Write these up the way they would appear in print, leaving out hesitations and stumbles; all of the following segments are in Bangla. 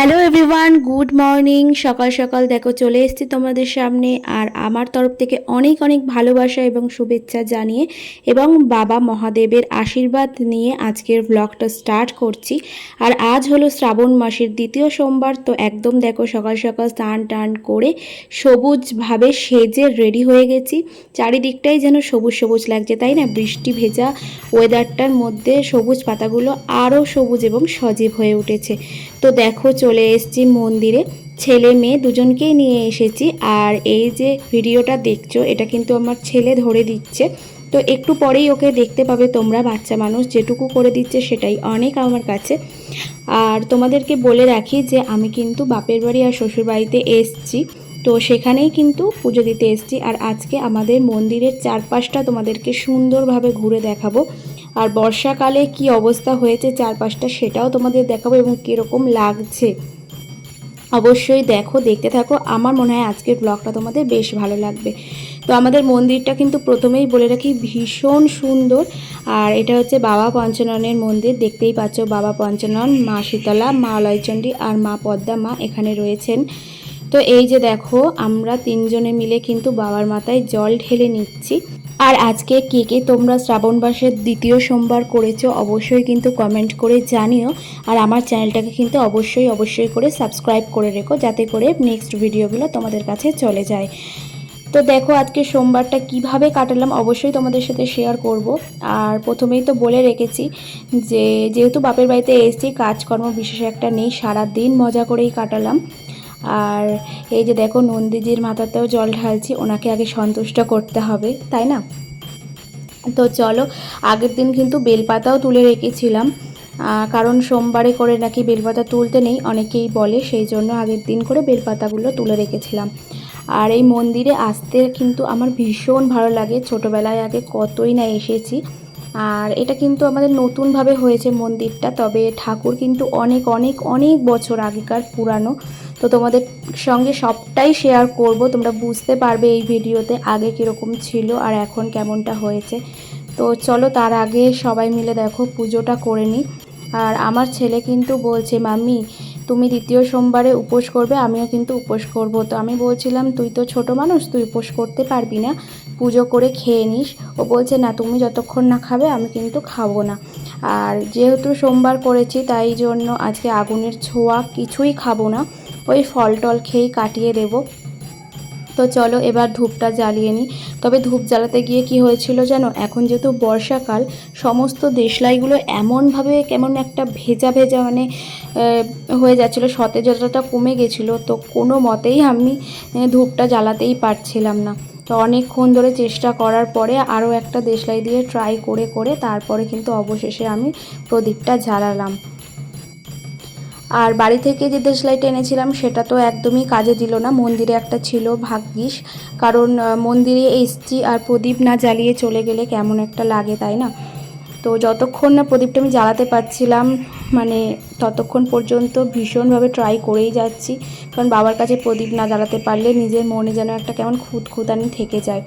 Hello everyone, good morning. সকাল সকাল দেখো চলে এসেছি তোমাদের সামনে, আর আমার তরফ থেকে অনেক অনেক ভালোবাসা এবং শুভেচ্ছা জানিয়ে এবং বাবা মহাদেবের আশীর্বাদ নিয়ে আজকের ব্লগটা স্টার্ট করছি। আর আজ হলো শ্রাবণ মাসের দ্বিতীয় সোমবার। তো একদম দেখো সকাল সকাল স্নান টান করে সবুজভাবে সেজে রেডি হয়ে গেছি। চারিদিকটাই যেন সবুজ সবুজ লাগছে, তাই না? বৃষ্টি ভেজা ওয়েদারটার মধ্যে সবুজ পাতাগুলো আরও সবুজ এবং সজীব হয়ে উঠেছে। তো দেখো চলে এসেছি মন্দিরে, ছেলে মেয়ে দুজনকেই নিয়ে এসেছি। আর এই যে ভিডিওটা দেখছো এটা কিন্তু আমার ছেলে ধরে দিচ্ছে, তো একটু পরেই ওকে দেখতে পাবে তোমরা। বাচ্চা মানুষ যেটুকু করে দিচ্ছে সেটাই অনেক আমার কাছে। আর তোমাদেরকে বলে রাখি যে আমি কিন্তু বাপের বাড়ি আর শ্বশুর বাড়িতে এসেছি, তো সেখানেই কিন্তু পুজো দিতে এসেছি। আর আজকে আমাদের মন্দিরের চারপাশটা তোমাদেরকে সুন্দরভাবে ঘুরে দেখাবো। আর বর্ষাকালে কি অবস্থা হয়েছে চারপাশটা সেটাও তোমাদের দেখাবো এবং কীরকম লাগছে অবশ্যই দেখো, দেখতে থাকো। আমার মনে হয় আজকের ব্লগটা তোমাদের বেশ ভালো লাগবে। তো আমাদের মন্দিরটা কিন্তু প্রথমেই বলে রাখি ভীষণ সুন্দর। আর এটা হচ্ছে বাবা পঞ্চাননের মন্দির, দেখতেই পাচ্ছ বাবা পঞ্চানন, মা শীতলা, মা অলয়চণ্ডী আর মা পদ্মা মা এখানে রয়েছেন। তো এই যে দেখো আমরা তিনজনে মিলে কিন্তু বাবার মাথায় জল ঢেলে নিচ্ছি। আর আজকে কে কে তোমরা শ্রাবণ মাসের দ্বিতীয় সোমবার করেছো অবশ্যই কিন্তু কমেন্ট করে জানিও। আর আমার চ্যানেলটাকে কিন্তু অবশ্যই করে সাবস্ক্রাইব করে রেখো, যাতে করে নেক্সট ভিডিওগুলো তোমাদের কাছে চলে যায়। তো দেখো আজকে সোমবারটা কিভাবে কাটালাম অবশ্যই তোমাদের সাথে শেয়ার করব। আর প্রথমেই তো বলে রেখেছি যে যেহেতু বাপের বাড়িতে এসেছি, কাজকর্ম বিশেষ একটা নেই, সারা দিন মজা করেই কাটালাম। আর এই যে দেখো নন্দীজির মাথাতেও জল ঢালছি, ওনাকে আগে সন্তুষ্ট করতে হবে, তাই না? তো চলো, আগের দিন কিন্তু বেলপাতাও তুলে রেখেছিলাম, কারণ সোমবারে করে নাকি বেলপাতা তুলতে নেই অনেকেই বলে, সেই জন্য আগের দিন করে বেলপাতাগুলো তুলে রেখেছিলাম। আর এই মন্দিরে আসতে কিন্তু আমার ভীষণ ভালো লাগে, ছোটোবেলায় আগে কতই না এসেছি। আর এটা কিন্তু আমাদের নতুনভাবে হয়েছে মন্দিরটা, তবে ঠাকুর কিন্তু অনেক অনেক অনেক বছর আগেকার পুরানো। তো তোমাদের সঙ্গে সবটাই শেয়ার করব, তোমরা বুঝতে পারবে এই ভিডিওতে আগে কীরকম ছিল আর এখন কেমনটা হয়েছে। তো চলো তার আগে সবাই মিলে দেখো পুজোটা করে নিই। আর আমার ছেলে কিন্তু বলছে, মাম্মি তুমি দ্বিতীয় সোমবারে উপোস করবে, আমিও কিন্তু উপোস করব। তো আমি বলছিলাম তুই তো ছোট মানুষ, তুই উপোস করতে পারবি না, পুজো করে খেয়ে নিস। ও বলছে না, তুমি যতক্ষণ না খাবে আমি কিন্তু খাবো না। আর যেহেতু সোমবার করেছি তাই জন্য আজকে আগুনের ছোঁয়া কিছুই খাবো না, ওই ফল টল খেয়েই কাটিয়ে দেবো। তো চলো এবার ধূপটা জ্বালিয়ে নিই। তবে ধূপ জ্বালাতে গিয়ে কি হয়েছিল জানো, এখন যেহেতু বর্ষাকাল সমস্ত দেশলাইগুলো এমনভাবে কেমন একটা ভেজা ভেজা মানে হয়ে যাচ্ছিলো, সতেজতাটা কমে গেছিলো। তো কোনো মতেই আমি ধূপটা জ্বালাতেই পারছিলাম না। তো অনেকক্ষণ ধরে চেষ্টা করার পরে আরও একটা দেশলাই দিয়ে ট্রাই করে করে তারপরে কিন্তু অবশেষে আমি প্রদীপটা জ্বালালাম। আর বাড়ি থেকে যে দেশলাইটা এনেছিলাম সেটা তো একদমই কাজে দিল না, মন্দিরে একটা ছিল ভাগ্যিস, কারণ মন্দিরে এসছি আর প্রদীপ না জ্বালিয়ে চলে গেলে কেমন একটা লাগে, তাই না? তো যতক্ষণ না প্রদীপটা আমি জ্বালাতে পারছিলাম মানে ততক্ষণ পর্যন্ত ভীষণভাবে ট্রাই করেই যাচ্ছি, কারণ বাবার কাছে প্রদীপ না জ্বালাতে পারলে নিজের মনে যেন একটা কেমন খুঁতখুঁতানি থেকে যায়।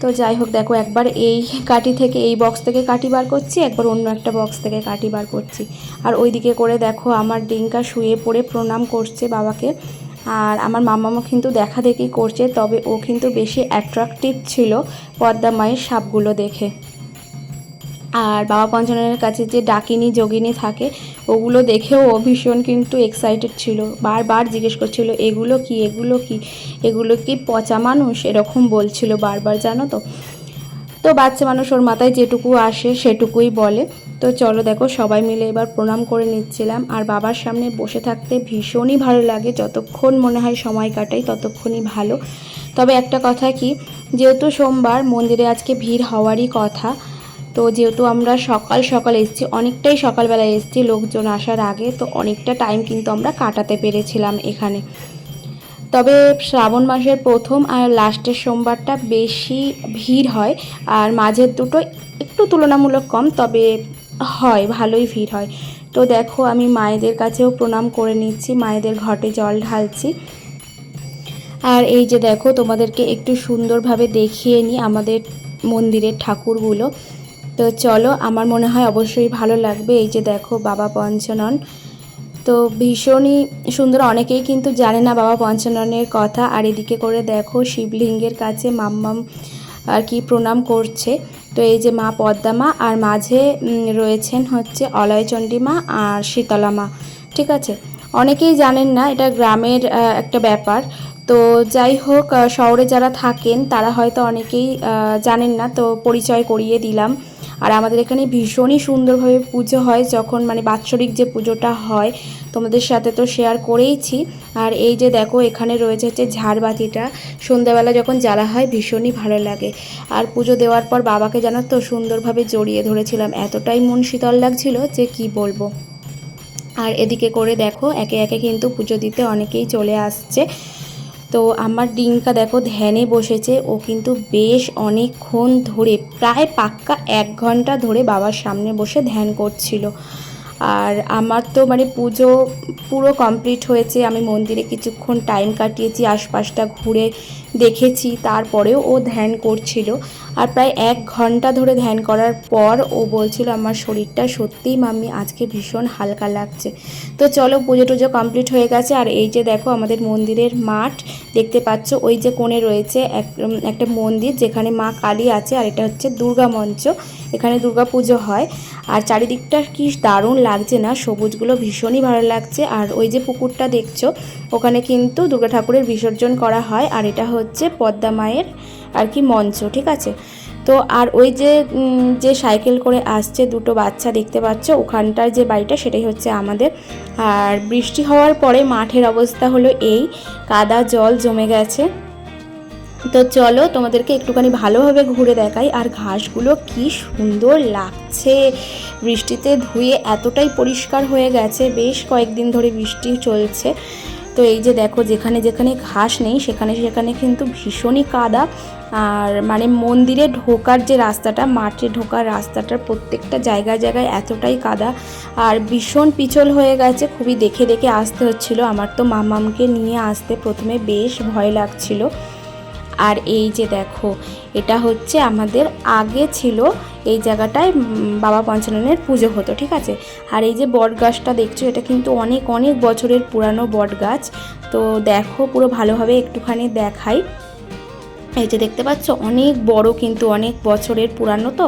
তো যাই হোক দেখো, একবার এই কাঠি থেকে এই বক্স থেকে কাঠি বার করছি, একবার অন্য একটা বক্স থেকে কাঠি বার করছি। আর ওইদিকে করে দেখো আমার ডিঙ্কা শুয়ে পড়ে প্রণাম করছে বাবাকে। আর আমার মামামা কিন্তু দেখা দেখি করছে, তবে ও কিন্তু বেশি অ্যাট্রাকটিভ ছিল পদ্মা মায়ের সাপগুলো দেখে। আর বাবা পঞ্চাননের কাছে যে ডাকিনী যোগিনী থাকে ওগুলো দেখেও ও ভীষণ কিন্তু এক্সাইটেড ছিল, বারবার জিজ্ঞেস করছিল এগুলো কি এগুলো কি, এগুলো কি পচা মানুষ, এরকম বলছিল বারবার, জানো তো। তো বাচ্চা মানুষ, ওর মাথায় যেটুকু আসে সেটুকুই বলে। তো চলো দেখো সবাই মিলে এবার প্রণাম করে নিচ্ছিলাম। আর বাবার সামনে বসে থাকতে ভীষণই ভালো লাগে, যতক্ষণ মনে হয় সময় কাটাই ততক্ষণই ভালো। তবে একটা কথা কি, যেহেতু সোমবার মন্দিরে আজকে ভিড় হওয়ারই কথা, তো যেহেতু আমরা সকাল সকাল এসেছি, অনেকটাই সকালবেলা এসেছি লোকজন আসার আগে, তো অনেকটা টাইম কিন্তু আমরা কাটাতে পেরেছিলাম এখানে। তবে শ্রাবণ মাসের প্রথম আর লাস্টের সোমবারটা বেশি ভিড় হয়, আর মাঝের দুটো একটু তুলনামূলক কম, তবে হয় ভালোই ভিড় হয়। তো দেখো আমি মায়েদের কাছেও প্রণাম করে নিচ্ছি, মায়েদের ঘটে জল ঢালছি। আর এই যে দেখো তোমাদেরকে একটু সুন্দরভাবে দেখিয়ে নিই আমাদের মন্দিরের ঠাকুরগুলো। তো চলো, আমার মনে হয় অবশ্যই ভালো লাগবে। এই যে দেখো বাবা পঞ্চানন, তো ভীষণই সুন্দর। অনেকেই কিন্তু জানে না বাবা পঞ্চাননের কথা। আর এদিকে করে দেখো শিবলিঙ্গের কাছে মাম্মাম আর কি প্রণাম করছে। তো এই যে মা পদ্মা মা, আর মাঝে রয়েছেন হচ্ছে অলয়চণ্ডী মা আর শীতলা মা, ঠিক আছে। অনেকেই জানেন না, এটা গ্রামের একটা ব্যাপার। তো যাই হোক, শহরে যারা থাকেন তারা হয়তো অনেকেই জানেন না, তো পরিচয় করিয়ে দিলাম। আর আমাদের এখানে ভীষণই সুন্দরভাবে পুজো হয়, যখন মানে বাৎসরিক যে পুজোটা হয় তোমাদের সাথে তো শেয়ার করেইছি। আর এই যে দেখো এখানে রয়েছে হচ্ছে ঝাড়বাতিটা, সন্ধ্যাবেলা যখন জ্বালা হয় ভীষণই ভালো লাগে। আর পুজো দেওয়ার পর বাবাকে জানো তো সুন্দরভাবে জড়িয়ে ধরেছিলাম, এতটাই মন শীতল লাগছিল যে কি বলবো। আর এদিকে করে দেখো একে একে কিন্তু পুজো দিতে অনেকেই চলে আসছে। তো আমার ডিঙ্কা দেখো ধ্যানে বসেছে, ও কিন্তু বেশ অনেকক্ষণ ধরে প্রায় পাক্কা 1 ঘন্টা ধরে বাবার সামনে বসে ধ্যান করছিল। আর আমার তো মানে পুজো পুরো কমপ্লিট হয়েছে, আমি মন্দিরে কিছুক্ষণ টাইম কাটিয়েছি, আশপাশটা ঘুরে দেখেছি, তারপরেও ও ধ্যান করছিল। আর প্রায় 1 ঘন্টা ধরে ধ্যান করার পর ও বলছিল আমার শরীরটা সত্যিই মাম্মি আজকে ভীষণ হালকা লাগছে। তো চলো পুজো টুজো কমপ্লিট হয়ে গেছে। আর এই যে দেখো আমাদের মন্দিরের মাঠ দেখতে পাচ্ছ, ওই যে কোণে রয়েছে একটা মন্দির যেখানে মা কালী আছে, আর এটা হচ্ছে দুর্গা মঞ্চ, এখানে দুর্গা পুজো হয়। আর চারিদিকটা কি দারুণ লাগছে না, সবুজগুলো ভীষণই ভালো লাগছে। আর ওই যে পুকুরটা দেখছো ওখানে কিন্তু দুর্গা ঠাকুরের বিসর্জন করা হয়, আর এটা হচ্ছে পদ্মা মায়ের আর কি মঞ্চ, ঠিক আছে। তো আর ওই যে যে সাইকেল করে আসছে দুটো বাচ্চা দেখতে পাচ্ছ, ওখানটার যে বাড়িটা সেটাই হচ্ছে আমাদের। আর বৃষ্টি হওয়ার পরে মাঠের অবস্থা হলো এই, কাদা জল জমে গেছে। তো চলো তোমাদেরকে একটুখানি ভালোভাবে ঘুরে দেখাই। আর ঘাসগুলো কি সুন্দর লাগছে, বৃষ্টিতে ধুয়ে এতটাই পরিষ্কার হয়ে গেছে, বেশ কয়েকদিন ধরে বৃষ্টি চলছে। তো এই যে দেখো যেখানে যেখানে ঘাস নেই সেখানে সেখানে কিন্তু ভীষণই কাদা। আর মানে মন্দিরে ঢোকার যে রাস্তাটা, মাঠে ঢোকার রাস্তাটার প্রত্যেকটা জায়গায় জায়গায় এতটাই কাদা, আর ভীষণ পিছল হয়ে গেছে, খুবই দেখে দেখে আসতে হচ্ছিল। আমার তো মামামকে নিয়ে আসতে প্রথমে বেশ ভয় লাগছিল। আর এই যে দেখো এটা হচ্ছে আমাদের আগে ছিল এই জায়গাটায় বাবা পঞ্চাননের পুজো হতো, ঠিক আছে। আর এই যে বট গাছটা দেখছো এটা কিন্তু অনেক অনেক বছরের পুরানো বট গাছ। তো দেখো পুরো ভালোভাবে একটুখানি দেখাই, এই যে দেখতে পাচ্ছ অনেক বড়, কিন্তু অনেক বছরের পুরানো তো,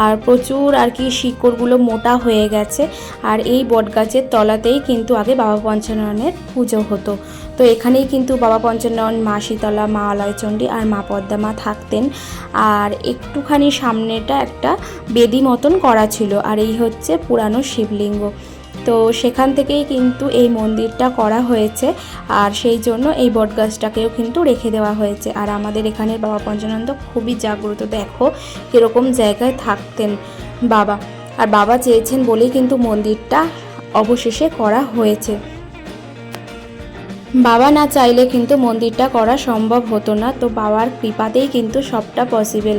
আর প্রচুর আর কি শিকড়গুলো মোটা হয়ে গেছে। আর এই বটগাছের তলাতেই কিন্তু আগে বাবা পঞ্চাননের পুজো হতো। তো এখানেই কিন্তু বাবা পঞ্চানন, মা শীতলা, মা অলয়চণ্ডী আর মা পদ্মা মা থাকতেন। আর একটুখানি সামনেটা একটা বেদি মতন করা ছিল, আর এই হচ্ছে পুরানো শিবলিঙ্গ। তো সেখান থেকেই কিন্তু এই মন্দিরটা করা হয়েছে, আর সেই জন্য এই বটগাছটাকেও কিন্তু রেখে দেওয়া হয়েছে। আর আমাদের এখানের বাবা পঞ্চানন্দ খুবই জাগ্রত, দেখো কীরকম জায়গায় থাকতেন বাবা। আর বাবা চেয়েছেন বলেই কিন্তু মন্দিরটা অবশেষে করা হয়েছে, বাবা না চাইলে কিন্তু মন্দিরটা করা সম্ভব হতো না। তো বাবার কৃপাতেই কিন্তু সবটা পসিবল।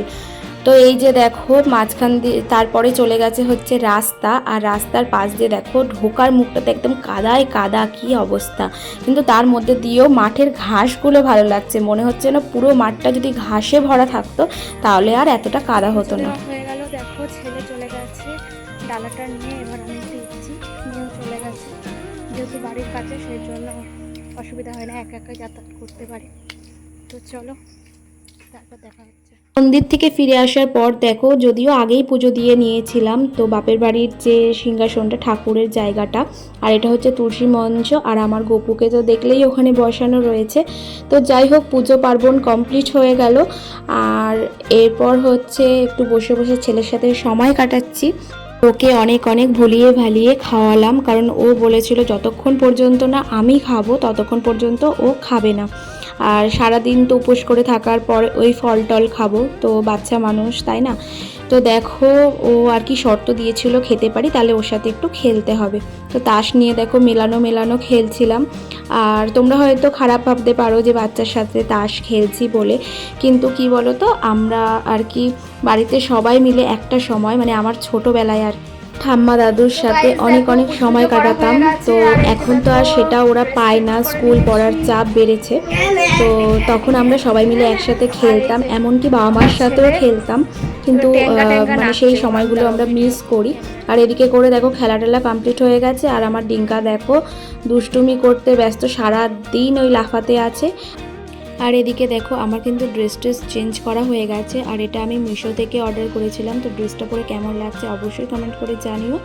তো এই যে দেখো মাঝখান দিয়ে তারপরে চলে গেছে হচ্ছে রাস্তা, আর রাস্তার পাশ দিয়ে দেখো ঢোকার মুখটাতে একদম কাদায় কাদা, কি অবস্থা। কিন্তু তার মধ্যে দিয়েও মাঠের ঘাসগুলো ভালো লাগছে, মনে হচ্ছে না পুরো মাঠটা যদি ঘাসে ভরা থাকতো তাহলে আর এতটা কাদা হতো না। হয়ে গেল, দেখো ছেলে চলে গেছে ডালাটা নিয়ে, এবার আমি দিচ্ছি, নিয়েও চলে গেছে। যেহেতু বাড়ির কাছে সেই জন্য অসুবিধা হয় না, একা একা যাতায়াত করতে পারি। তো চলো তারপর দেখা হচ্ছে। মন্দির থেকে ফিরে আসার পর দেখো, যদিও আগেই পুজো দিয়ে নিয়েছিলাম, তো বাপের বাড়ির যে সিংহাসনটা, ঠাকুরের জায়গাটা, আর এটা হচ্ছে তুলসী মঞ্চ, আর আমার গপুকে তো দেখলেই ওখানে বসানো রয়েছে। তো যাই হোক পুজো পার্বণ কমপ্লিট হয়ে গেল, আর এরপর হচ্ছে একটু বসে বসে ছেলের সাথে সময় কাটাচ্ছি। ওকে অনেক অনেক ভুলিয়ে ভালিয়ে খাওয়ালাম, কারণ ও বলেছিল যতক্ষণ পর্যন্ত না আমি খাবো ততক্ষণ পর্যন্ত ও খাবে না। আর সারাদিন তো উপোস করে থাকার পর ওই ফল টল খাবো, তো বাচ্চা মানুষ তাই না। তো দেখো ও আর কি শর্ত দিয়েছিল খেতে পারি তাহলে ওর সাথে একটু খেলতে হবে। তো তাস নিয়ে দেখো মেলানো মেলানো খেলছিলাম। আর তোমরা হয়তো খারাপ ভাবতে পারো যে বাচ্চার সাথে তাস খেলছি বলে, কিন্তু কি বলো তো আমরা আর কি বাড়িতে সবাই মিলে একটা সময় মানে আমার ছোটোবেলায় আর ঠাম্মা দাদুর সাথে অনেক অনেক সময় কাটাতাম। তো এখন তো আর সেটা ওরা পায় না, স্কুল পড়ার চাপ বেড়েছে। তো তখন আমরা সবাই মিলে একসাথে খেলতাম, এমনকি বাবা মার সাথেও খেলতাম, কিন্তু মানে সেই সময়গুলো আমরা মিস করি। আর এদিকে করে দেখো খেলা টেলা কমপ্লিট হয়ে গেছে, আর আমার ডিঙ্কা দেখো দুষ্টুমি করতে ব্যস্ত, সারা দিন ওই লাফাতে আছে। আর এদিকে দেখো আমার কিন্তু ড্রেস চেঞ্জ করা হয়ে গেছে, আর এটা আমি মিশো থেকে অর্ডার করেছিলাম। তো ড্রেসটা পরে কেমন লাগছে অবশ্যই কমেন্ট করে জানিও।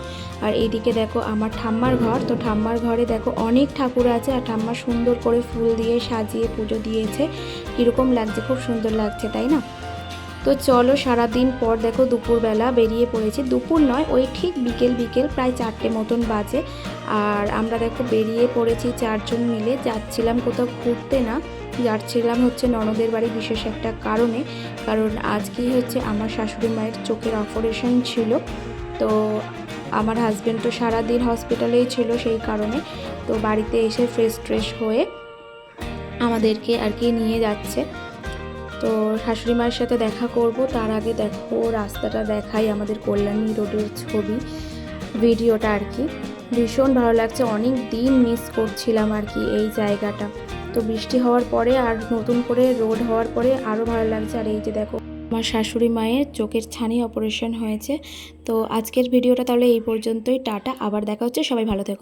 আর এইদিকে দেখো আমার ঠাম্মার ঘর, তো ঠাম্মার ঘরে দেখো অনেক ঠাকুর আছে, আর ঠাম্মা সুন্দর করে ফুল দিয়ে সাজিয়ে পুজো দিয়েছে। কীরকম লাগছে, খুব সুন্দর লাগছে তাই না? তো চলো, সারাদিন পর দেখো দুপুরবেলা বেরিয়ে পড়েছি। দুপুর নয়, ওই ঠিক বিকেল বিকেল প্রায় 4টে মতন বাজে। আর আমরা দেখো বেরিয়ে পড়েছি 4জন মিলে, যাচ্ছিলাম কোথাও ঘুরতে না, যাচ্ছিলাম হচ্ছে ননদের বাড়ি বিশেষ একটা কারণে। কারণ আজকেই হচ্ছে আমার শাশুড়ি মায়ের চোখের অপারেশন ছিল। তো আমার হাজব্যান্ড তো সারাদিন হসপিটালেই ছিল সেই কারণে। তো বাড়িতে এসে ফ্রেশ ট্রেশ হয়ে আমাদেরকে আর কি নিয়ে যাচ্ছে। তো শাশুড়ি মায়ের সাথে দেখা করব, তার আগে দেখো রাস্তাটা দেখাই, আমাদের কল্যাণী রোডের ছবি ভিডিওটা আর কি। ভীষণ ভালো লাগছে, অনেক দিন মিস করছিলাম আর কি এই জায়গাটা। তো বৃষ্টি হওয়ার পরে আর নতুন করে রোড হওয়ার পরে আরও ভালো লাগছে। আর এই যে দেখো আমার শাশুড়ি মায়ের চোখের ছানি অপারেশন হয়েছে। তো আজকের ভিডিওটা তাহলে এই পর্যন্তই, টাটা, আবার দেখা হচ্ছে, সবাই ভালো থেকো।